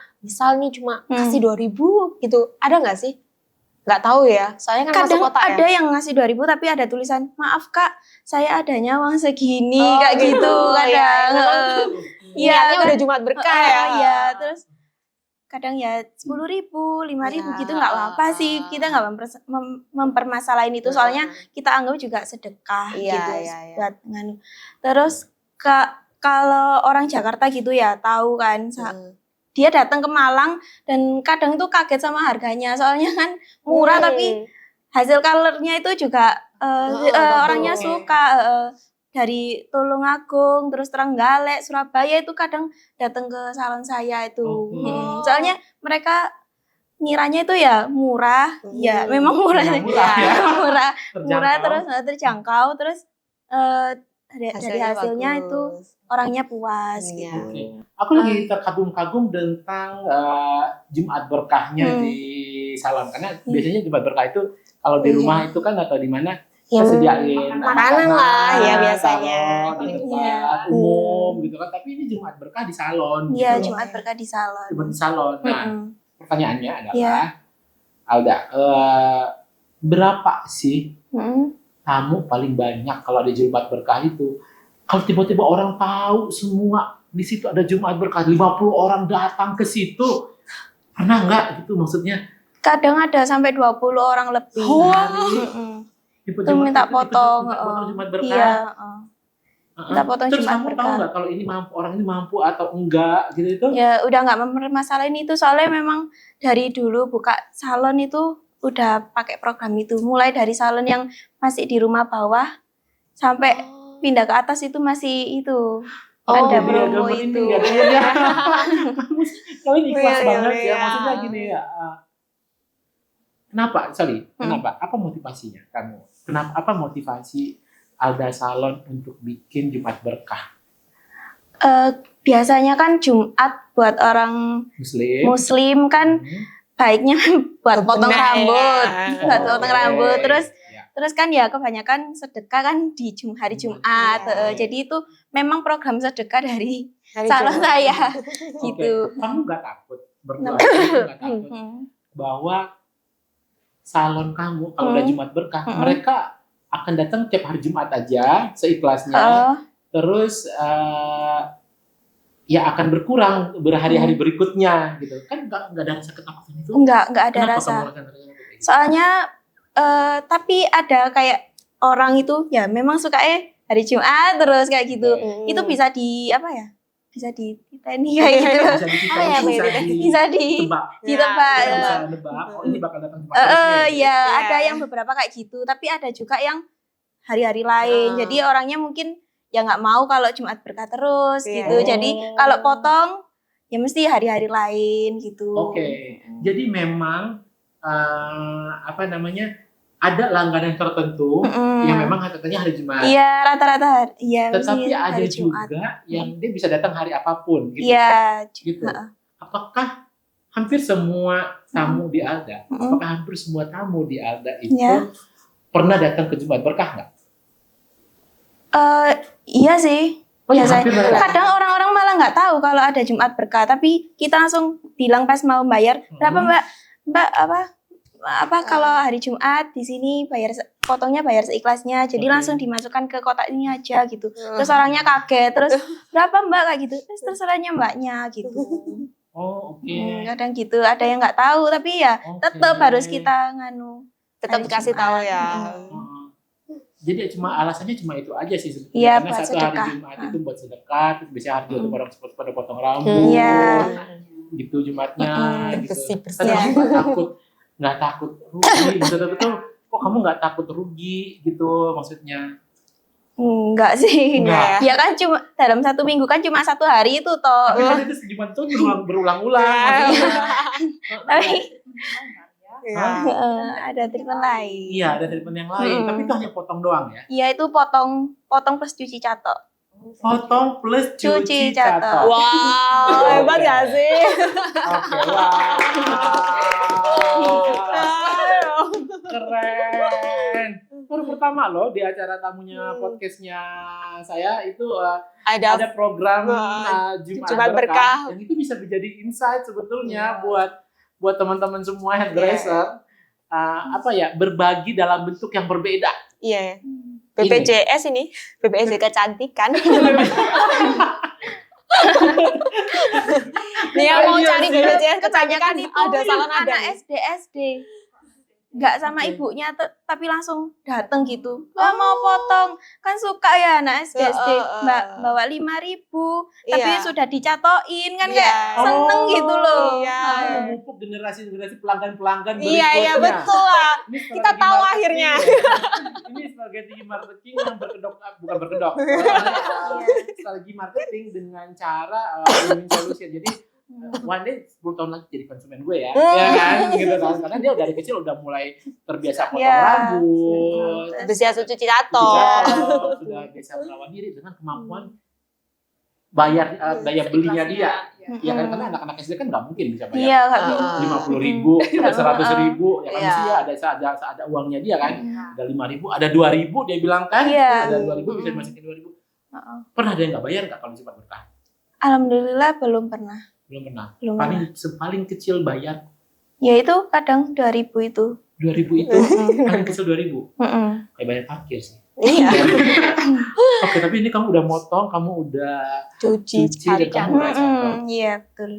kasih 2.000 gitu, ada nggak sih? Nggak tahu ya, soalnya kan kadang masuk kota ada ya. yang ngasih 2.000 tapi ada tulisan maaf kak saya adanya uang segini kayak gitu kadang. Niatnya udah Jumat Berkah ya. Iya, terus kadang ya 10.000, 5.000 gitu nggak apa-apa sih, kita nggak mempermasalahin itu, soalnya kita anggap juga sedekah gitu buat nganu. Terus kalau orang Jakarta gitu ya tahu kan, dia datang ke Malang dan kadang tuh kaget sama harganya, soalnya kan murah tapi hasil colornya itu juga orangnya suka. Dari Tulungagung terus Trenggalek, Surabaya itu kadang datang ke salon saya itu. Soalnya mereka ngiranya itu ya murah, ya memang murah, murah terus terjangkau, terus dari hasilnya itu orangnya puas gitu. Aku lagi terkagum-kagum tentang Jumat Berkahnya di salon, karena biasanya Jumat Berkah itu kalau di rumah itu kan atau di mana sediain makanan lah ya biasanya di tempat umum gitu kan, tapi ini Jumat Berkah di salon. Iya, gitu. Jumat Berkah di salon. Jumat di salon. Nah, pertanyaannya adalah, Alda, berapa sih tamu paling banyak kalau ada Jumat Berkah itu? Kalau tiba-tiba orang tahu semua di situ ada Jumat Berkah, 50 orang datang ke situ, pernah nggak gitu maksudnya? Kadang ada sampai 20 orang lebih. Itu minta potong. Jumat Berkah. Iya. Minta potong Terus Jumat kamu Berkah. tahu nggak kalau ini orang ini mampu atau enggak gitu itu? Ya udah nggak mempermasalahin itu, soalnya memang dari dulu buka salon itu udah pakai program itu. Mulai dari salon yang masih di rumah bawah sampai pindah ke atas itu masih itu. Ada promo itu. Kamu ikhlas banget ya, maksudnya gini ya. Kenapa? Apa motivasinya kamu? Apa motivasi Alda Salon untuk bikin Jumat Berkah? Biasanya kan Jumat buat orang Muslim kan baiknya buat potong rambut, Terus kan ya kebanyakan sedekah kan di hari Jumat. Jadi itu memang program sedekah dari salon saya gitu. Kamu nggak takut bahwa salon kamu kalau udah Jumat Berkah, mereka akan datang tiap hari Jumat aja seikhlasnya, terus ya akan berkurang berhari-hari berikutnya gitu kan? Nggak ada rasa ketakutan itu? Nggak ada rasa. Soalnya tapi ada kayak orang itu ya memang suka hari Jumat terus kayak gitu. Itu bisa bisa dititeni kayak gitu. Bisa ditebak. Ini bakal datang Jumat. Ada yang beberapa kayak gitu, tapi ada juga yang hari-hari lain. Jadi orangnya mungkin ya nggak mau kalau Jumat berkah terus Iya. gitu. Jadi kalau potong ya mesti hari-hari lain gitu. Oke. Jadi memang apa namanya, ada langganan tertentu yang memang katanya hari Jumat. Iya, rata-rata iya. Tetapi mesti ada hari Jumat. juga yang dia bisa datang hari apapun gitu. Iya. Gitu. Apakah hampir semua tamu di Alda, apakah hampir semua tamu di Alda itu Iya. pernah datang ke Jumat berkah nggak? Iya sih. Oh, ya, Biasanya. hampir mereka. Kadang orang-orang malah nggak tahu kalau ada Jumat berkah, tapi kita langsung bilang pas mau bayar, berapa Mbak? Mbak apa kalau hari Jumat di sini potongnya bayar seikhlasnya, jadi Oke. langsung dimasukkan ke kotak ini aja gitu. Terus orangnya kaget, terus berapa Mbak kayak gitu, terus terserahnya Mbaknya gitu. Oh, oke. Kadang gitu, ada yang nggak tahu, tapi ya Oke. tetap harus kita nganu. Tetap hari dikasih Jumat. tahu ya. Jadi cuma alasannya cuma itu aja sih sebetulnya. Iya, Karena buat satu hari sedekah. Jumat itu buat sedekah, terus biasanya hari Jumat orang pada potong rambut, Iya. gitu Jumatnya. Gitu. Bersih-bersih. Tapi kamu nggak takut rugi, betul-betul. Kok kamu nggak takut rugi gitu maksudnya? Enggak sih. Enggak. Ya kan cuma dalam 1 minggu kan cuma 1 hari itu toh. Tapi kan itu Jumat itu berulang-ulang. maksudnya. Tapi Iya. ada treatment lain. Iya, ada treatment yang lain. Tapi itu hanya potong doang ya? Iya itu potong plus cuci catok. Potong plus Cuci cuci catok. catok. Wow, hebat gak sih? Oke, wow. Keren. Baru pertama loh di acara tamunya podcastnya saya itu ada program Jumat Berkah. yang itu bisa menjadi insight sebetulnya buat teman-teman semua hairdresser. Apa ya, berbagi dalam bentuk yang berbeda. Iya. BPJS ini, BPJS kecantikan. Nih yang mau cari BPJS kecantikan ada salon ada. anak SD. Nggak sama ibunya tapi langsung dateng gitu. Wah mau potong. Kan suka ya anak SD. Mbak bawa 5.000 tapi Iya. sudah dicatoin kan Iya. kayak seneng gitu loh. Iya. Kamu memupuk generasi-generasi pelanggan-pelanggan Iya, iya berikutnya. betul lah. Ini Kita strategi tahu marketing akhirnya. ya. Ini strategi marketing yang bukan berkedok. Strategi marketing dengan cara win-win solution. Jadi one day 10 tahun lagi jadi konsumen gue ya. Ya kan? Gitu kan. Karena dia dari kecil udah mulai terbiasa potong Iya. rambut. Biasa cuci cuci catok. catok, sudah biasa merawat diri dengan kemampuan bayar daya belinya dia. Ya kan, karena anak-anak SD kan nggak mungkin bisa bayar Iya nggak bisa. 50.000, ada 100.000, ya kan Iya. mesti ada uangnya dia kan, ada 5.000, ada 2.000 dia bilang kan, Iya. ada 2.000 bisa dimasukin 2.000. Pernah ada yang nggak bayar nggak kalau Jumat Berkah? Alhamdulillah belum pernah. Belum pernah. Belum pernah. Paling kecil bayar Ya itu kadang 2.000 itu. 2.000 itu paling kecil 2.000. Kayak bayar parkir sih. Iya. Oke, tapi ini kamu udah motong, kamu udah Cuci dan kamu udah catok. Iya betul.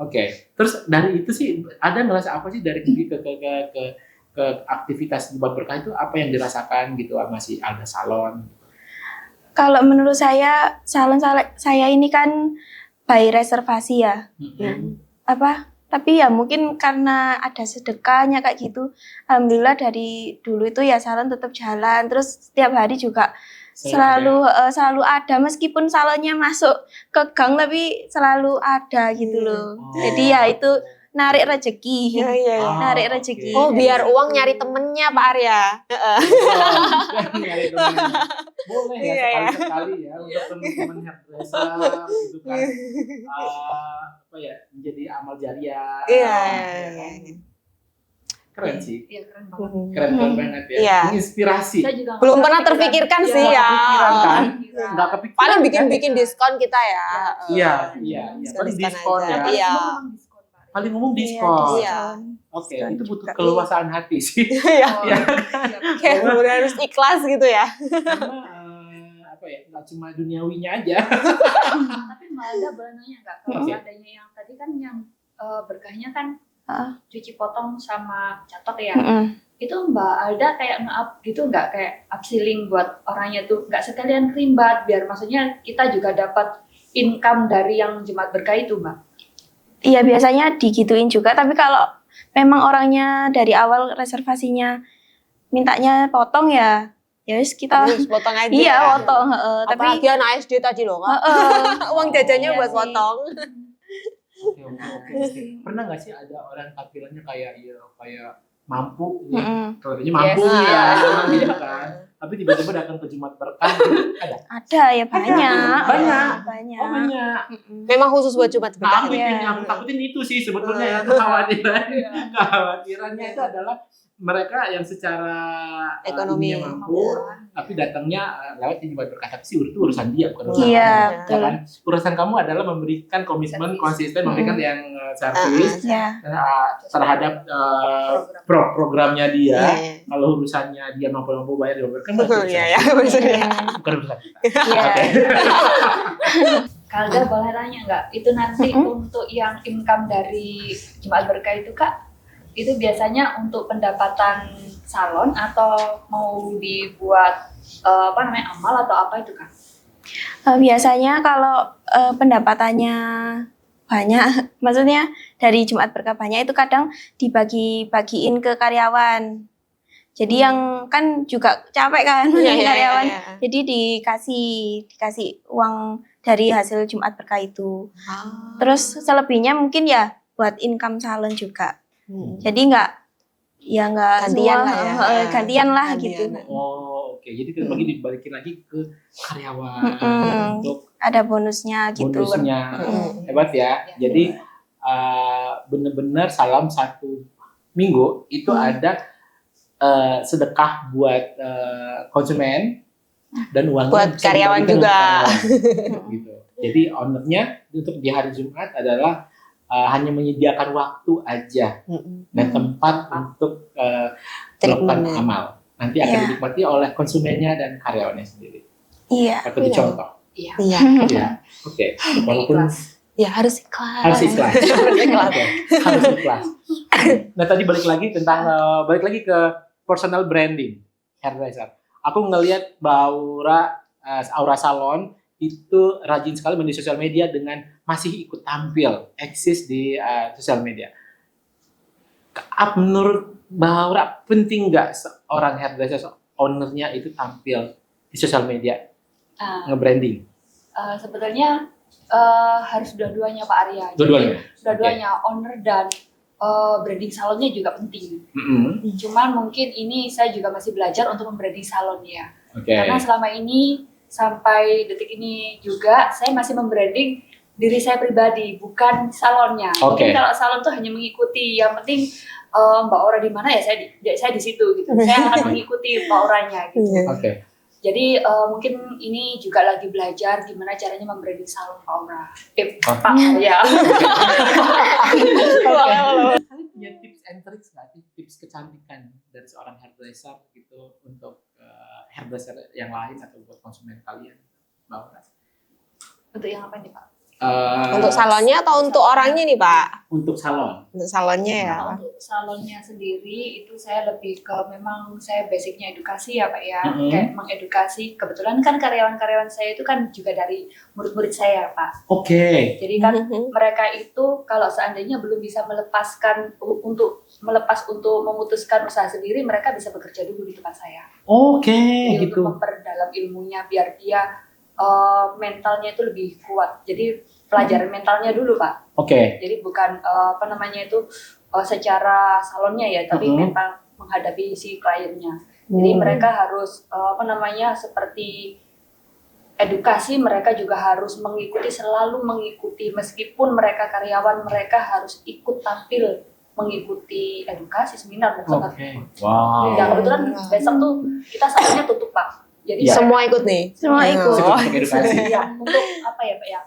Oke, terus dari itu sih ada ngerasa apa sih dari pergi ke aktivitas Jumat Berkah itu, apa yang dirasakan gitu sama si Alda Salon? Kalau menurut saya salon saya ini kan by reservasi ya. Tapi ya mungkin karena ada sedekahnya kayak gitu. Alhamdulillah dari dulu itu ya salon tetap jalan. Terus setiap hari juga selalu ada meskipun salonnya masuk ke gang tapi selalu ada gitu loh. Jadi ya itu narik rezeki. Iya. Narik rezeki. Oh, biar uang nyari temennya Pak Arya. Boleh ya, Iya, ya. sekali-sekali ya untuk teman-teman hairdresser gitu kan. Apa ya, menjadi amal jariah. Iya. Ya kan? Keren sih. Iya, keren banget. Keren banget ya. Iya. Menginspirasi. Saya juga Belum pernah terpikirkan Iya, sih ya. kepikiran kan? Nggak kepikiran. Paling kan? bikin diskon kita ya. Iya. Paling diskon ya. aja. Iya. Paling umum diskon. Iya. Oke, Diskon itu butuh juga. keluasan hati sih. Iya. Iya. Kayak udah harus ikhlas gitu ya. Karena apa ya, nggak cuma duniawinya aja. Tapi Mbak Alda boleh nanya nggak, kalau Oke. adanya yang tadi kan yang berkahnya kan cuci potong sama catok ya, itu Mbak Alda kayak nge-up gitu nggak, kayak upselling buat orangnya tuh, nggak sekalian kerimbat biar maksudnya kita juga dapat income dari yang Jumat Berkah itu Mbak? Iya biasanya digituin juga, tapi kalau memang orangnya dari awal reservasinya mintanya potong ya Ya wis kita Terus potong aja. iya ya. potong, tapi Apalagi anak SD tadi loh, Kak. Uang jajannya Iya buat sih. potong. Oke. Pernah nggak sih ada orang tampilannya kayak mampu, ya, Mm-mm. kelihatannya mampu Yes. ya, Ah. gitu kan. Tapi tiba-tiba datang ke Jumat Berkah, gitu. Ada. Ada ya banyak. Banyak. Banyak. Oh banyak. Mm-mm. Memang khusus buat Jumat Nah, berkah. aku ya. yang aku takutin itu sih sebetulnya ya kekhawatirannya itu adalah mereka yang secara Ekonomi. ininya mampu, tapi datangnya lewat Jumat Berkah. Tapi sih itu urusan dia, bukan urusan Iya, kamu. betul. Kan? Urusan kamu adalah memberikan komitmen Servis. konsisten, memberikan yang servis Ya. terhadap programnya dia. Iya. Kalau urusannya dia mampu bayar, dia kan Iya, ya, maksudnya. bukan urusan kita. Iya. Kalda boleh tanya nggak? Itu nanti untuk yang income dari Jumat Berkah itu Kak, itu biasanya untuk pendapatan salon atau mau dibuat amal atau apa itu Kak? Biasanya kalau pendapatannya banyak, maksudnya dari Jumat Berkah banyak itu kadang dibagi-bagiin ke karyawan. Jadi yang kan juga capek kan Iya, menjadi iya, karyawan. iya. Jadi dikasih uang dari hasil Jumat Berkah itu. Terus selebihnya mungkin ya buat income salon juga. Jadi nggak Gantian semua, lah ya. gantian lah Gantian. gitu. Oh, oke. Jadi terbagi dibalikin lagi ke karyawan Mm-mm. untuk Ada bonusnya gitu. bonusnya. Mm. Hebat ya. Jadi benar-benar salam satu minggu itu ada sedekah buat konsumen dan uangnya Buat bisa karyawan dibagikan juga. untuk karyawan. Gitu. Jadi ownernya untuk di hari Jumat adalah hanya menyediakan waktu aja dan tempat untuk melakukan Treatment. amal. Nanti akan Iya. dinikmati oleh konsumennya dan karyawannya sendiri. Iya. Atau dicontoh. Iya. Iya. Ya, oke. Walaupun Ya harus ikhlas. harus ikhlas. Harus ikhlas. Oke, harus ikhlas. Nah tadi balik lagi ke personal branding hairdresser. Aku ngelihat Aura Salon itu rajin sekali di sosial media dengan masih ikut tampil, eksis di sosial media. Menurut Mbak Aura penting nggak seorang hairdresser ownernya itu tampil di sosial media, nge-branding? Sebetulnya harus dua-duanya Pak Arya. Dua-duanya. Jadi, dua-duanya owner dan branding salonnya juga penting. Mm-hmm. Cuman mungkin ini saya juga masih belajar untuk membranding salonnya. Oke. Karena selama ini sampai detik ini juga saya masih membranding diri saya pribadi, bukan salonnya. Oke. Mungkin kalau salon tuh hanya mengikuti, yang penting Mbak Aura di mana ya saya di situ gitu. Saya akan mengikuti Mbak Auranya gitu. Oke. Jadi mungkin ini juga lagi belajar gimana caranya membranding salon Mbak Aura. Pak ya. Kalian punya tips and tricks nggak sih? Tips kecantikan dari seorang hairdresser gitu untuk hairdresser yang lain atau buat konsumen kalian? Mbak Aura? Untuk yang apa nih Pak? Untuk salonnya atau untuk orangnya nih, Pak? Untuk salon. Untuk salonnya ya. Nah, untuk salonnya sendiri itu saya lebih ke memang saya basicnya edukasi ya Pak ya, kayak mengedukasi. Kebetulan kan karyawan-karyawan saya itu kan juga dari murid-murid saya Pak. Oke. Jadi kan mereka itu kalau seandainya belum bisa untuk memutuskan usaha sendiri, mereka bisa bekerja dulu di tempat saya. Oke, Jadi gitu. untuk memperdalam ilmunya biar dia mentalnya itu lebih kuat. Jadi pelajaran mentalnya dulu Pak. Oke. Jadi bukan secara salonnya ya, tapi mental menghadapi si kliennya. Jadi mereka harus seperti edukasi, mereka juga harus selalu mengikuti meskipun mereka karyawan, mereka harus ikut tampil mengikuti edukasi seminar dan Oke. Wow. Ya kebetulan besok tuh kita salonnya tutup Pak. Jadi Ya. Semua ikut nih. Semua ikut. Untuk edukasi. ya, untuk apa ya Pak ya?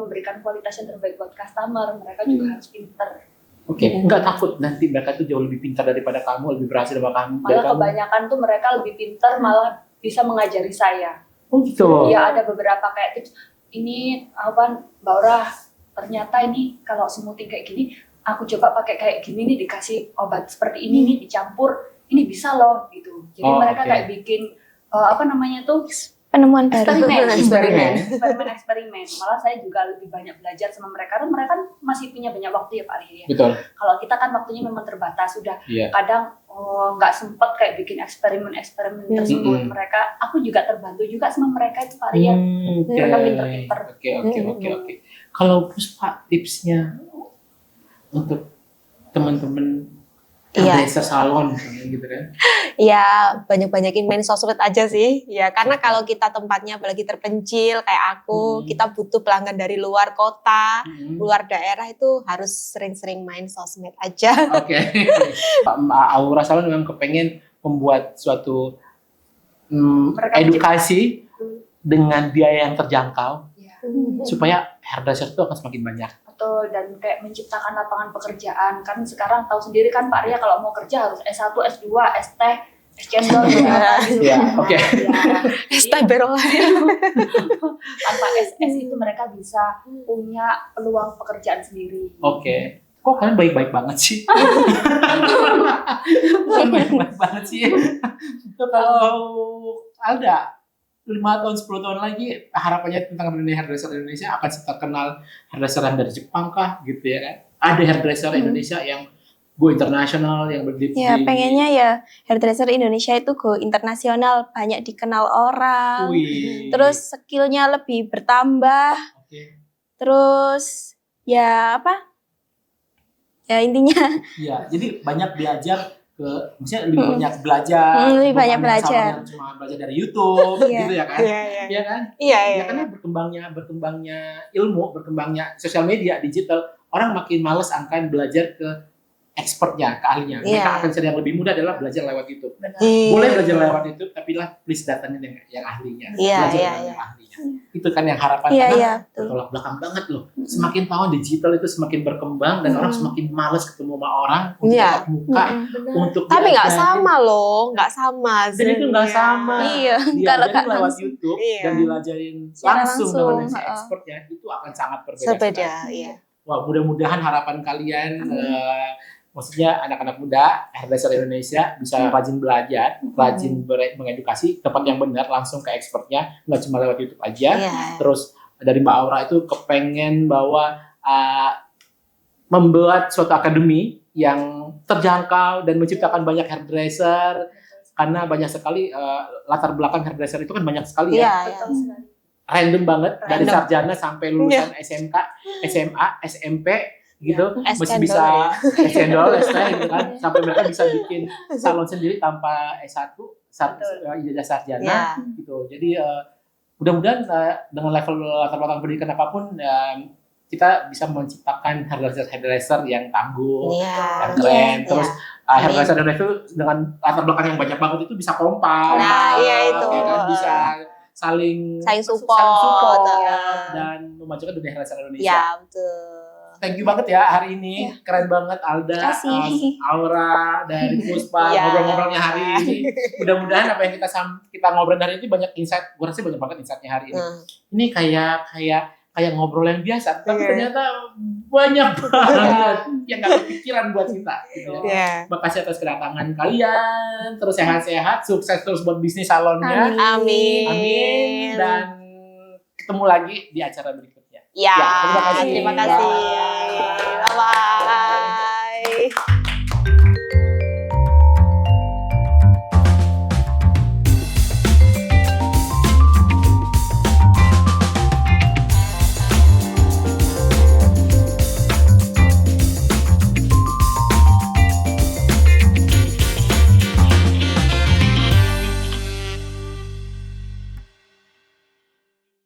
Memberikan kualitas yang terbaik buat customer, mereka juga harus pinter. Oke, nggak takut nanti mereka tuh jauh lebih pintar daripada kamu, lebih berhasil daripada kamu. Malah kebanyakan tuh mereka lebih pinter, malah bisa mengajari saya. Oh gitu. Ya ada beberapa kayak tips. Ini Mbak Aura, ternyata ini kalau smoothing kayak gini, aku coba pakai kayak gini nih, dikasih obat seperti ini nih dicampur, ini bisa loh gitu. Jadi mereka kayak bikin penemuan baru. eksperimen. Malah saya juga lebih banyak belajar sama mereka, karena mereka kan masih punya banyak waktu ya Pak Arya. Betul. Kalau kita kan waktunya memang terbatas, sudah Iya. kadang nggak sempet kayak bikin eksperimen tersebut. Mereka, aku juga terbantu juga sama mereka itu Pak Arya. Mereka pinter-pinter. Oke. Kalau Puspa tipsnya untuk teman-teman hairdresser salon gitu kan? Ya banyak-banyakin main sosmed aja sih. Ya karena kalau kita tempatnya apalagi terpencil kayak aku, kita butuh pelanggan dari luar kota, luar daerah itu harus sering-sering main sosmed aja. Oke. Aura Salon memang kepengen membuat suatu edukasi dengan biaya yang terjangkau supaya hairdresser itu akan semakin banyak. Betul, dan kayak menciptakan lapangan pekerjaan. Kan sekarang tahu sendiri kan Pak Arya, kalau mau kerja harus S1, S2, ST, S cendol gitu. Iya, oke. Tanpa SS itu mereka bisa punya peluang pekerjaan sendiri. Oke. Kok kalian baik-baik banget sih? Kalian baik-baik banget sih. Kalau Alda 5 tahun, 10 tahun lagi harapannya tentang dunia hairdresser Indonesia akan terkenal hairdresser yang dari Jepang kah gitu ya kan? Ada hairdresser Indonesia yang go internasional, yang berdiri. Ya pengennya ya hairdresser Indonesia itu go internasional, banyak dikenal orang. Terus skillnya lebih bertambah. Terus ya apa? Ya intinya. Iya, jadi banyak belajar maksudnya lebih banyak belajar, lebih banyak belajar. Cuma belajar dari YouTube gitu ya kan? Iya kan? Iya. Ya karena berkembangnya ilmu, berkembangnya sosial media, digital, orang makin males akan belajar ke expertnya, ke ahlinya. Mereka akan cari yang lebih mudah adalah belajar lewat YouTube. Boleh belajar lewat YouTube, tapi lah please datangin yang ahlinya. Belajar dengan yang ahlinya. Itu kan yang harapan. Tolak belakang banget loh. Semakin tahun digital itu semakin berkembang dan orang semakin males ketemu sama orang untuk tatap muka, untuk tapi nggak sama loh, nggak sama. Dan itu nggak sama. Iya. Kalau lewat YouTube dan dilajarin langsung dengan si expertnya, itu akan sangat berbeda. Wah, mudah-mudahan harapan kalian, maksudnya anak-anak muda, hairdresser Indonesia bisa rajin belajar, rajin mengedukasi, tempat yang benar, langsung ke expertnya, nggak cuma lewat YouTube aja. Terus dari Mbak Aura itu kepengen bahwa membuat suatu akademi yang terjangkau dan menciptakan banyak hairdresser, karena banyak sekali latar belakang hairdresser itu kan banyak sekali ya. Random banget, dari sarjana sampai lulusan SMK, SMA, SMP gitu, masih bisa S-cendol, gitu kan, sampai mereka bisa bikin salon sendiri tanpa S1, ijazah sarjana gitu. Jadi mudah-mudahan dengan level latar belakang pendidikan apapun, kita bisa menciptakan hairdresser yang tangguh, yang keren. Terus hairdresser itu dengan latar belakang yang banyak banget itu bisa kompak, itu kan, bisa saling support dan memajukan dunia hairdresser Indonesia. Ya, betul. Thank you banget ya hari ini, keren banget Alda, Aura, dari Puspa, ngobrol-ngobrolnya hari ini. Mudah-mudahan apa yang kita ngobrolin hari ini banyak insight, gue rasa banyak banget insightnya hari ini. Ini kayak ngobrol yang biasa, tapi ternyata banyak banget yang gak kepikiran buat kita. Gitu ya. Makasih atas kedatangan kalian, terus sehat-sehat, sukses terus buat bisnis salonnya. Amin. Dan ketemu lagi di acara berikutnya. Terima kasih. Bye-bye.